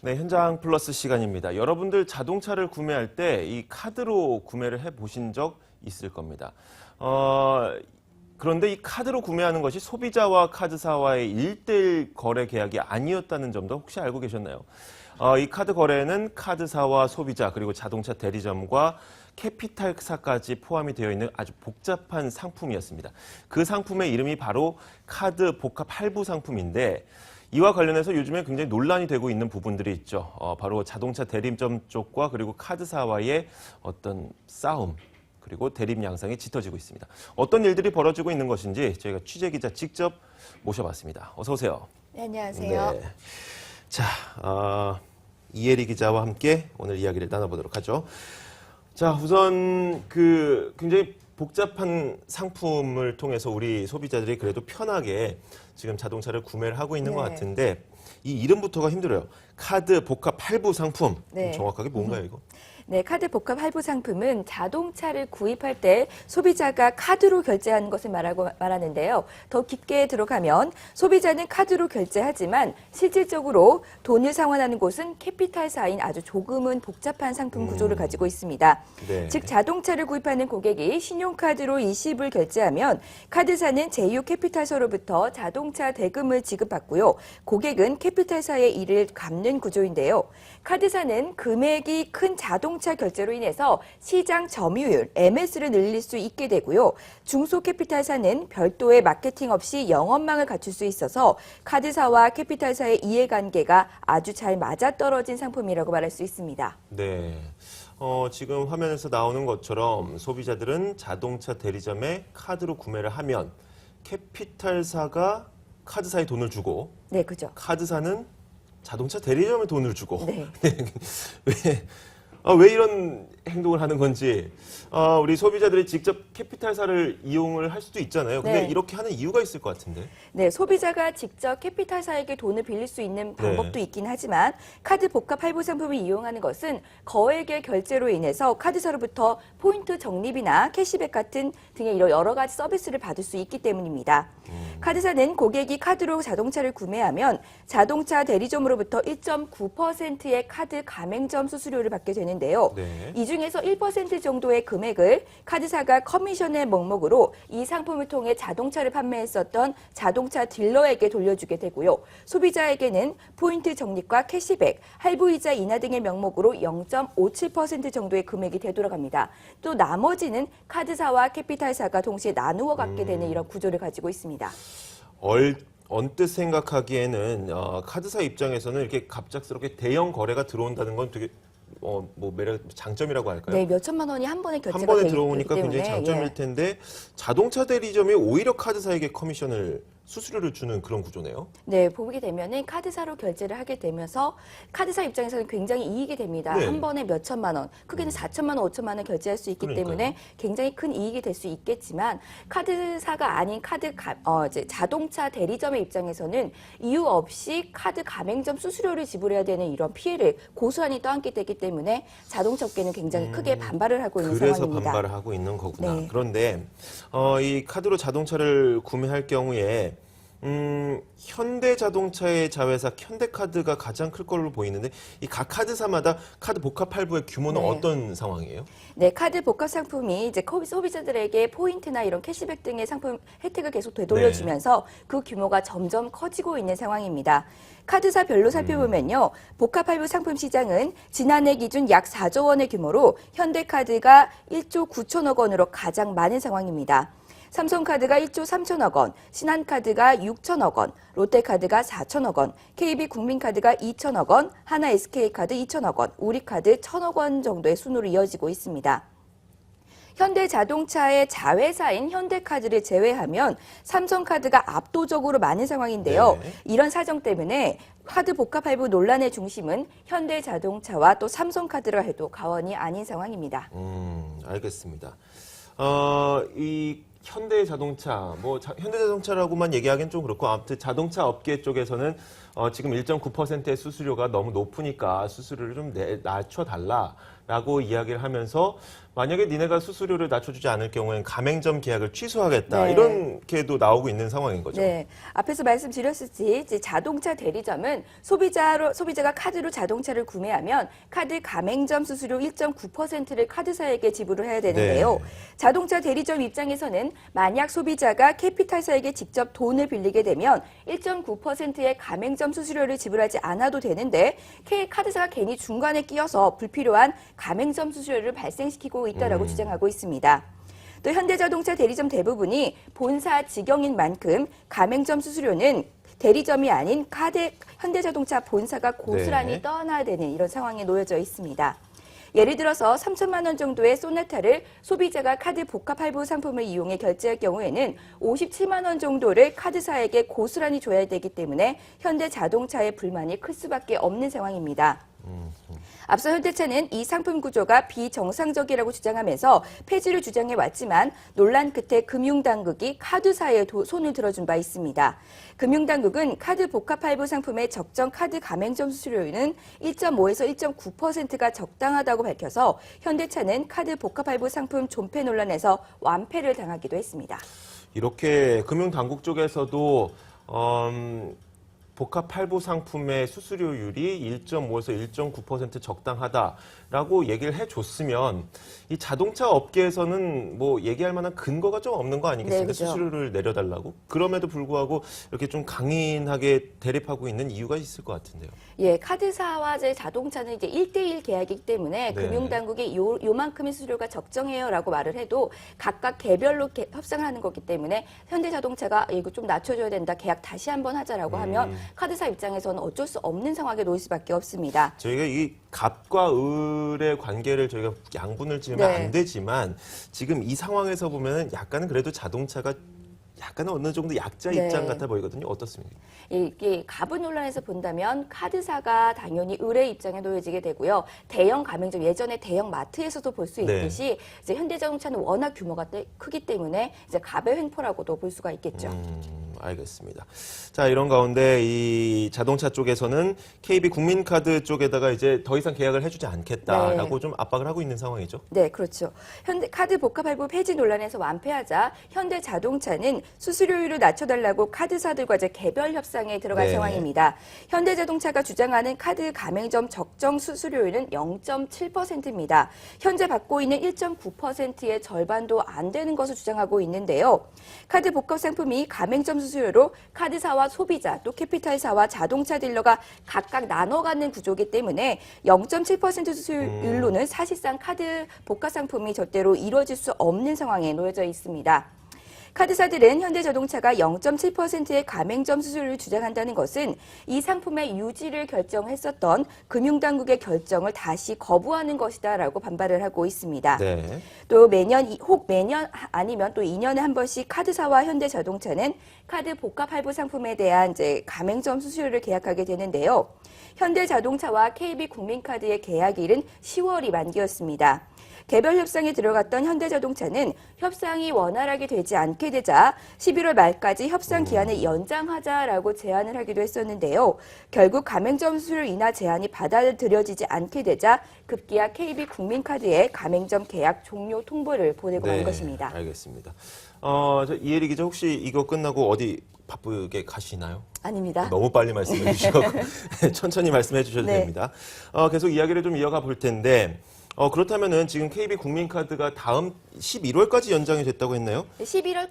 네, 현장 플러스 시간입니다. 여러분들 자동차를 구매할 때 이 카드로 구매를 해보신 적 있을 겁니다. 그런데 이 카드로 구매하는 것이 소비자와 카드사와의 1:1 거래 계약이 아니었다는 점도 혹시 알고 계셨나요? 이 카드 거래는 카드사와 소비자 그리고 자동차 대리점과 캐피탈사까지 포함이 되어 있는 아주 복잡한 상품이었습니다. 그 상품의 이름이 바로 카드 복합 할부 상품인데 이와 관련해서 요즘에 굉장히 논란이 되고 있는 부분들이 있죠. 바로 자동차 대리점 쪽과 그리고 카드사와의 어떤 싸움, 그리고 대립 양상이 짙어지고 있습니다. 어떤 일들이 벌어지고 있는 것인지 저희가 취재기자 직접 모셔봤습니다. 어서 오세요. 네, 안녕하세요. 네. 자, 이혜리 기자와 함께 오늘 이야기를 나눠보도록 하죠. 자, 우선 굉장히 복잡한 상품을 통해서 우리 소비자들이 그래도 편하게 지금 자동차를 구매를 하고 있는 것 같은데 이 이름부터가 힘들어요. 카드 복합 할부 상품. 네. 정확하게 뭔가요, 이거? 네, 카드 복합 할부 상품은 자동차를 구입할 때 소비자가 카드로 결제하는 것을 말하는데요. 더 깊게 들어가면 소비자는 카드로 결제하지만 실질적으로 돈을 상환하는 곳은 캐피탈사인 아주 조금은 복잡한 상품 구조를 가지고 있습니다. 네. 즉 자동차를 구입하는 고객이 신용카드로 일시불 결제하면 카드사는 제휴 캐피탈사로부터 자동차 대금을 지급받고요. 고객은 캐피탈사의 이를 갚는 구조인데요. 카드사는 금액이 큰 자동차 결제로 인해서 시장 점유율, MS를 늘릴 수 있게 되고요. 중소캐피탈사는 별도의 마케팅 없이 영업망을 갖출 수 있어서 카드사와 캐피탈사의 이해관계가 아주 잘 맞아떨어진 상품이라고 말할 수 있습니다. 네. 지금 화면에서 나오는 것처럼 소비자들은 자동차 대리점에 카드로 구매를 하면 캐피탈사가 카드사에 돈을 주고 네, 그죠. 카드사는 자동차 대리점에 돈을 주고 네. 왜 이런 행동을 하는 건지 우리 소비자들이 직접 캐피탈사를 이용을 할 수도 있잖아요. 근데 네. 이렇게 하는 이유가 있을 것 같은데. 네, 소비자가 직접 캐피탈사에게 돈을 빌릴 수 있는 방법도 있긴 하지만 카드 복합 할부 상품을 이용하는 것은 거액의 결제로 인해서 카드사로부터 포인트 적립이나 캐시백 같은 등의 여러 가지 서비스를 받을 수 있기 때문입니다. 카드사는 고객이 카드로 자동차를 구매하면 자동차 대리점으로부터 1.9%의 카드 가맹점 수수료를 받게 되는데요. 네. 이 중에서 1% 정도의 금액을 카드사가 커미션의 명목으로 이 상품을 통해 자동차를 판매했었던 자동차 딜러에게 돌려주게 되고요. 소비자에게는 포인트 적립과 캐시백, 할부이자 인하 등의 명목으로 0.57% 정도의 금액이 되돌아갑니다. 또 나머지는 카드사와 캐피탈사가 동시에 나누어 갖게 되는 이런 구조를 가지고 있습니다. 언뜻 생각하기에는 카드사 입장에서는 이렇게 갑작스럽게 대형 거래가 들어온다는 건 되게 매력 장점이라고 할까요? 네, 몇 천만 원이 한 번에 결제가 한 번에 되기 들어오니까 때문에, 굉장히 장점일 텐데 자동차 대리점이 오히려 카드사에게 수수료를 주는 그런 구조네요. 네, 보게 되면은 카드사로 결제를 하게 되면서 카드사 입장에서는 굉장히 이익이 됩니다. 네. 한 번에 몇 천만 원, 크게는 4천만 원, 5천만 원 결제할 수 있기 그러니까요. 때문에 굉장히 큰 이익이 될 수 있겠지만 카드사가 아닌 이제 자동차 대리점의 입장에서는 이유 없이 카드 가맹점 수수료를 지불해야 되는 이런 피해를 고스란히 떠안게 되기 때문에 자동차 업계는 굉장히 크게 반발을 하고 있는 그래서 상황입니다. 반발을 하고 있는 거구나. 네. 그런데 이 카드로 자동차를 구매할 경우에 현대자동차의 자회사 현대카드가 가장 클 걸로 보이는데 이 각 카드사마다 카드 복합 할부의 규모는 네. 어떤 상황이에요? 네, 카드 복합 상품이 이제 소비자들에게 포인트나 이런 캐시백 등의 상품 혜택을 계속 되돌려주면서 그 규모가 점점 커지고 있는 상황입니다. 카드사별로 살펴보면요. 복합 할부 상품 시장은 지난해 기준 약 4조 원의 규모로 현대카드가 1조 9천억 원으로 가장 많은 상황입니다. 삼성카드가 1조 3천억 원, 신한카드가 6천억 원, 롯데카드가 4천억 원, KB국민카드가 2천억 원, 하나SK카드 2천억 원, 우리카드 1천억 원 정도의 순으로 이어지고 있습니다. 현대자동차의 자회사인 현대카드를 제외하면 삼성카드가 압도적으로 많은 상황인데요. 네. 이런 사정 때문에 카드 복합 할부 논란의 중심은 현대자동차와 또 삼성카드라 해도 과언이 아닌 상황입니다. 알겠습니다. 이 현대자동차, 현대자동차라고만 얘기하기는 좀 그렇고 아무튼 자동차 업계 쪽에서는 지금 1.9%의 수수료가 너무 높으니까 수수료를 좀 낮춰달라. 라고 이야기를 하면서 만약에 니네가 수수료를 낮춰주지 않을 경우엔 가맹점 계약을 취소하겠다. 네. 이렇게도 나오고 있는 상황인 거죠. 네, 앞에서 말씀드렸듯이 이제 자동차 대리점은 소비자가 카드로 자동차를 구매하면 카드 가맹점 수수료 1.9%를 카드사에게 지불을 해야 되는데요. 네. 자동차 대리점 입장에서는 만약 소비자가 캐피탈사에게 직접 돈을 빌리게 되면 1.9%의 가맹점 수수료를 지불하지 않아도 되는데 카드사가 괜히 중간에 끼어서 불필요한 가맹점 수수료를 발생시키고 있다라고 주장하고 있습니다. 또 현대자동차 대리점 대부분이 본사 직영인 만큼 가맹점 수수료는 대리점이 아닌 현대자동차 본사가 고스란히 네. 떠안아야 되는 이런 상황에 놓여져 있습니다. 예를 들어서 3천만 원 정도의 소나타를 소비자가 카드 복합 할부 상품을 이용해 결제할 경우에는 57만 원 정도를 카드사에게 고스란히 줘야 되기 때문에 현대자동차의 불만이 클 수밖에 없는 상황입니다. 앞서 현대차는 이 상품 구조가 비정상적이라고 주장하면서 폐지를 주장해 왔지만 논란 끝에 금융당국이 카드사에 손을 들어준 바 있습니다. 금융당국은 카드 복합 할부 상품의 적정 카드 가맹점 수수료는 1.5에서 1.9%가 적당하다고 밝혀서 현대차는 카드 복합 할부 상품 존폐 논란에서 완패를 당하기도 했습니다. 이렇게 금융당국 쪽에서도 복합 할부 상품의 수수료율이 1.5에서 1.9% 적당하다라고 얘기를 해줬으면 이 자동차 업계에서는 뭐 얘기할 만한 근거가 좀 없는 거 아니겠습니까? 네, 그렇죠. 수수료를 내려달라고? 그럼에도 불구하고 이렇게 좀 강인하게 대립하고 있는 이유가 있을 것 같은데요. 예, 카드사와 자동차는 이제 1대1 계약이기 때문에 네. 금융당국이 요만큼의 수수료가 적정해요라고 말을 해도 각각 개별로 협상을 하는 거기 때문에 현대자동차가 이거 좀 낮춰줘야 된다, 계약 다시 한번 하자라고 하면 카드사 입장에서는 어쩔 수 없는 상황에 놓일 수밖에 없습니다. 저희가 이 갑과 을의 관계를 저희가 양분을 지으면 네. 안 되지만 지금 이 상황에서 보면은 약간은 그래도 자동차가 약간은 어느 정도 약자 네. 입장 같아 보이거든요. 어떻습니까? 이게 가분 논란에서 본다면 카드사가 당연히 을의 입장에 놓여지게 되고요. 대형 가맹점, 예전에 대형 마트에서도 볼 수 네. 있듯이 이제 현대자동차는 워낙 규모가 크기 때문에 이제 갑의 횡포라고도 볼 수가 있겠죠. 알겠습니다. 자, 이런 가운데 이 자동차 쪽에서는 KB 국민카드 쪽에다가 이제 더 이상 계약을 해주지 않겠다라고 네. 좀 압박을 하고 있는 상황이죠. 네, 그렇죠. 카드 복합 할부 폐지 논란에서 완패하자 현대자동차는 수수료율을 낮춰달라고 카드사들과 이제 개별 협상에 들어간 네. 상황입니다. 현대자동차가 주장하는 카드 가맹점 적정 수수료율은 0.7%입니다. 현재 받고 있는 1.9%의 절반도 안 되는 것을 주장하고 있는데요. 카드 복합 상품이 가맹점 수수료로 카드사와 소비자, 또 캐피탈사와 자동차 딜러가 각각 나눠 갖는 구조이기 때문에 0.7% 수수료율로는 사실상 카드 복합 상품이 절대로 이루어질 수 없는 상황에 놓여져 있습니다. 카드사들은 현대자동차가 0.7%의 가맹점 수수료를 주장한다는 것은 이 상품의 유지를 결정했었던 금융당국의 결정을 다시 거부하는 것이다라고 반발을 하고 있습니다. 네. 또 매년 아니면 또 2년에 한 번씩 카드사와 현대자동차는 카드 복합 할부 상품에 대한 이제 가맹점 수수료를 계약하게 되는데요. 현대자동차와 KB국민카드의 계약일은 10월이 만기였습니다. 개별 협상에 들어갔던 현대자동차는 협상이 원활하게 되지 않게 되자 11월 말까지 협상 기한을 연장하자라고 제안을 하기도 했었는데요. 결국 가맹점 수수료 인하 제안이 받아들여지지 않게 되자 급기야 KB국민카드에 가맹점 계약 종료 통보를 보내고 만 것입니다. 알겠습니다. 이혜리 기자 혹시 이거 끝나고 어디 바쁘게 가시나요? 아닙니다. 너무 빨리 말씀해 주시고 천천히 말씀해 주셔도 네. 됩니다. 계속 이야기를 좀 이어가 볼 텐데 그렇다면은 지금 KB 국민카드가 다음 11월까지 연장이 됐다고 했나요? 11월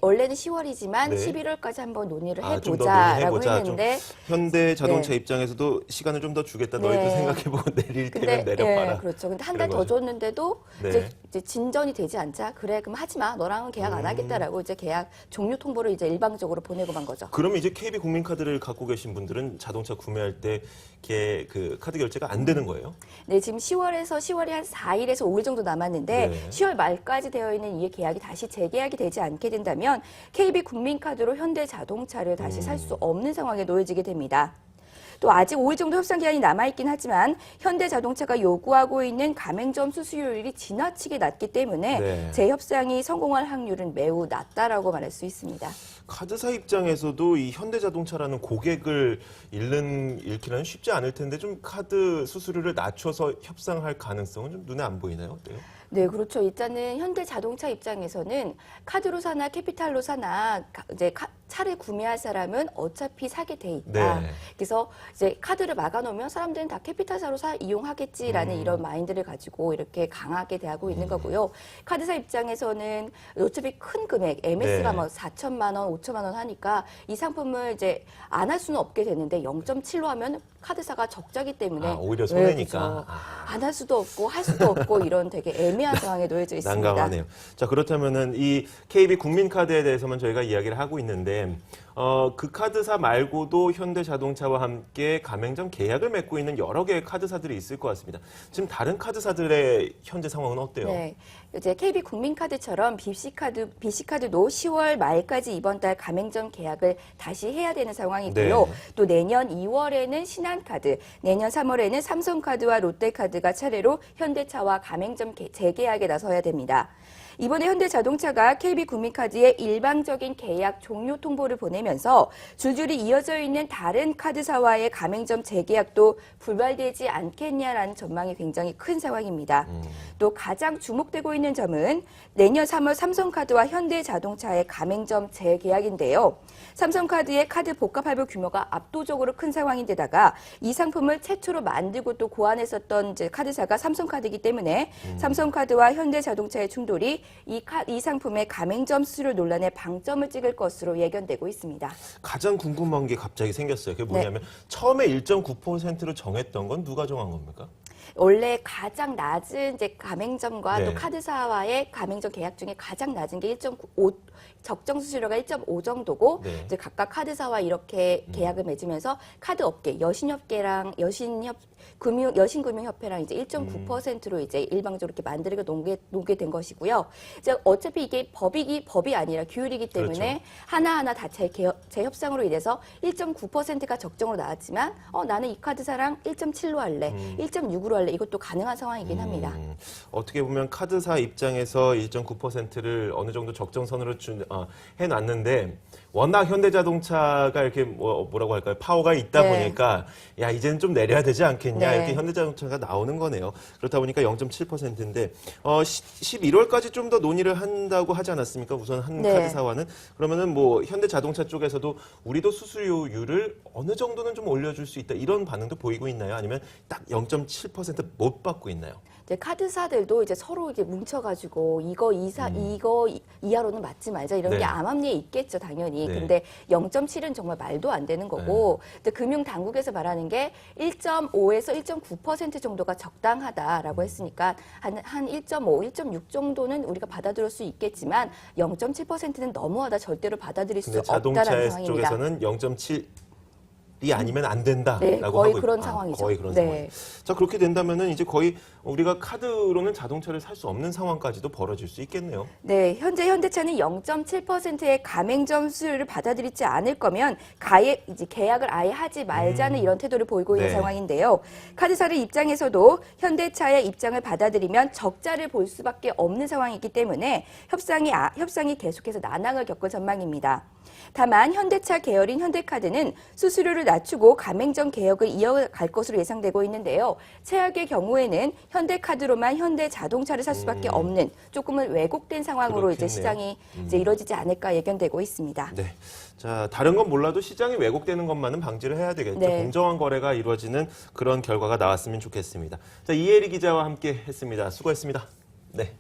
원래는 10월이지만 네. 11월까지 한번 논의를 좀더 해보자라고 논의해보자. 했는데 현대 자동차 네. 입장에서도 시간을 좀 더 주겠다. 너희도 네. 생각해보고 내릴 테면 내려봐라. 예, 그렇죠. 근데 한 달 그런 더 거죠. 줬는데도 네. 이제 진전이 되지 않자 그래 그럼 하지 마. 너랑은 계약 안 하겠다라고 이제 계약 종료 통보를 이제 일방적으로 보내고 만 거죠. 그러면 이제 KB 국민카드를 갖고 계신 분들은 자동차 구매할 때 그 카드 결제가 안 되는 거예요? 네, 지금 10월이 한 4일에서 5일 정도 남았는데 네. 10월 말까지 되어 있는 이 계약이 다시 재계약이 되지 않게 된다면 KB 국민카드로 현대자동차를 다시 살 수 없는 상황에 놓여지게 됩니다. 또 아직 5일 정도 협상 기한이 남아있긴 하지만 현대자동차가 요구하고 있는 가맹점 수수료율이 지나치게 낮기 때문에 네. 재협상이 성공할 확률은 매우 낮다라고 말할 수 있습니다. 카드사 입장에서도 이 현대자동차라는 고객을 잃기는 쉽지 않을 텐데 좀 카드 수수료를 낮춰서 협상할 가능성은 좀 눈에 안 보이나요? 어때요? 네, 그렇죠. 일단은 현대자동차 입장에서는 카드로 사나 캐피탈로 사나 차를 구매할 사람은 어차피 사게 돼 있다. 네. 그래서 이제 카드를 막아놓으면 사람들은 다 캐피탈사로 이용하겠지라는 이런 마인드를 가지고 이렇게 강하게 대하고 있는 거고요. 카드사 입장에서는 어차피 큰 금액, MS가 네. 뭐 4천만 원, 5천만 원 하니까 이 상품을 이제 안 할 수는 없게 되는데 0.7로 하면 카드사가 적자기 때문에 오히려 손해니까. 네, 그렇죠. 안 할 수도 없고 할 수도 없고 이런 되게 애매한 상황에 놓여져 있습니다. 난감하네요. 자, 그렇다면은 이 KB 국민카드에 대해서만 저희가 이야기를 하고 있는데 그 카드사 말고도 현대자동차와 함께 가맹점 계약을 맺고 있는 여러 개의 카드사들이 있을 것 같습니다. 지금 다른 카드사들의 현재 상황은 어때요? 네, 이제 KB 국민카드처럼 BC카드도 10월 말까지 이번 달 가맹점 계약을 다시 해야 되는 상황이고요. 네. 또 내년 2월에는 신한카드, 내년 3월에는 삼성카드와 롯데카드가 차례로 현대차와 가맹점 재계약에 나서야 됩니다. 이번에 현대자동차가 KB국민카드에 일방적인 계약 종료 통보를 보내면서 줄줄이 이어져 있는 다른 카드사와의 가맹점 재계약도 불발되지 않겠냐라는 전망이 굉장히 큰 상황입니다. 또 가장 주목되고 있는 점은 내년 3월 삼성카드와 현대자동차의 가맹점 재계약인데요. 삼성카드의 카드 복합 할부 규모가 압도적으로 큰 상황인데다가 이 상품을 최초로 만들고 또 고안했었던 이제 카드사가 삼성카드이기 때문에 삼성카드와 현대자동차의 충돌이 이 상품의 가맹점 수수료 논란에 방점을 찍을 것으로 예견되고 있습니다. 가장 궁금한 게 갑자기 생겼어요. 그게 뭐냐면 처음에 1.9%로 정했던 건 누가 정한 겁니까? 원래 가장 낮은 이제 가맹점과 네. 또 카드사와의 가맹점 계약 중에 가장 낮은 게 1.5 적정 수수료가 1.5 정도고 네. 이제 각각 카드사와 이렇게 계약을 맺으면서 카드 업계 여신협계랑 여신금융협회랑 이제 1.9%로 이제 일방적으로 이렇게 만들게 놓게 된 것이고요. 이제 어차피 이게 법이 아니라 규율이기 때문에 그렇죠. 하나하나 다 재협상으로 인해서 1.9%가 적정으로 나왔지만 나는 이 카드사랑 1.7로 할래, 1.6으로 할래 이것도 가능한 상황이긴 합니다. 어떻게 보면 카드사 입장에서 1.9%를 어느 정도 적정선으로 해놨는데 워낙 현대자동차가 이렇게 뭐라고 할까요? 파워가 있다 네. 보니까 야 이제는 좀 내려야 되지 않겠냐 네. 이렇게 현대자동차가 나오는 거네요. 그렇다 보니까 0.7%인데 11월까지 좀 더 논의를 한다고 하지 않았습니까? 우선 한 네. 카드사와는 그러면은 뭐 현대자동차 쪽에서도 우리도 수수료율을 어느 정도는 좀 올려줄 수 있다 이런 반응도 보이고 있나요? 아니면 딱 0.7% 못 받고 있나요? 이제 카드사들도 이제 서로 이제 뭉쳐가지고 이거 이하로는 맞지 말자 이런 네. 게 암암리에 있겠죠 당연히. 네. 근데 0.7은 정말 말도 안 되는 거고. 근데 금융 당국에서 말하는 게 1.5에서 1.9% 정도가 적당하다라고 했으니까 한 1.5, 1.6 정도는 우리가 받아들일 수 있겠지만 0.7%는 너무하다 절대로 받아들일 수 근데 없다라는 자동차 상황입니다. 쪽에서는 0.7이 아니면 안 된다라고 네, 거의 하고 그런 있- 상황이죠. 거의 그런 네. 상황. 자 그렇게 된다면은 이제 거의 우리가 카드로는 자동차를 살 수 없는 상황까지도 벌어질 수 있겠네요. 네, 현재 현대차는 0.7%의 가맹점 수수료를 받아들이지 않을 거면 이제 계약을 아예 하지 말자는 이런 태도를 보이고 있는 네. 상황인데요. 카드사의 입장에서도 현대차의 입장을 받아들이면 적자를 볼 수밖에 없는 상황이기 때문에 협상이 계속해서 난항을 겪을 전망입니다. 다만 현대차 계열인 현대카드는 수수료를 낮추고 가맹점 개혁을 이어갈 것으로 예상되고 있는데요. 최악의 경우에는 현대카드로만 현대자동차를 살 수밖에 없는 조금은 왜곡된 상황으로 이제 그렇겠네요. 시장이 이제 이루어지지 않을까 예견되고 있습니다. 네. 자 다른 건 몰라도 시장이 왜곡되는 것만은 방지를 해야 되겠죠. 네. 공정한 거래가 이루어지는 그런 결과가 나왔으면 좋겠습니다. 자 이혜리 기자와 함께 했습니다. 수고했습니다. 네.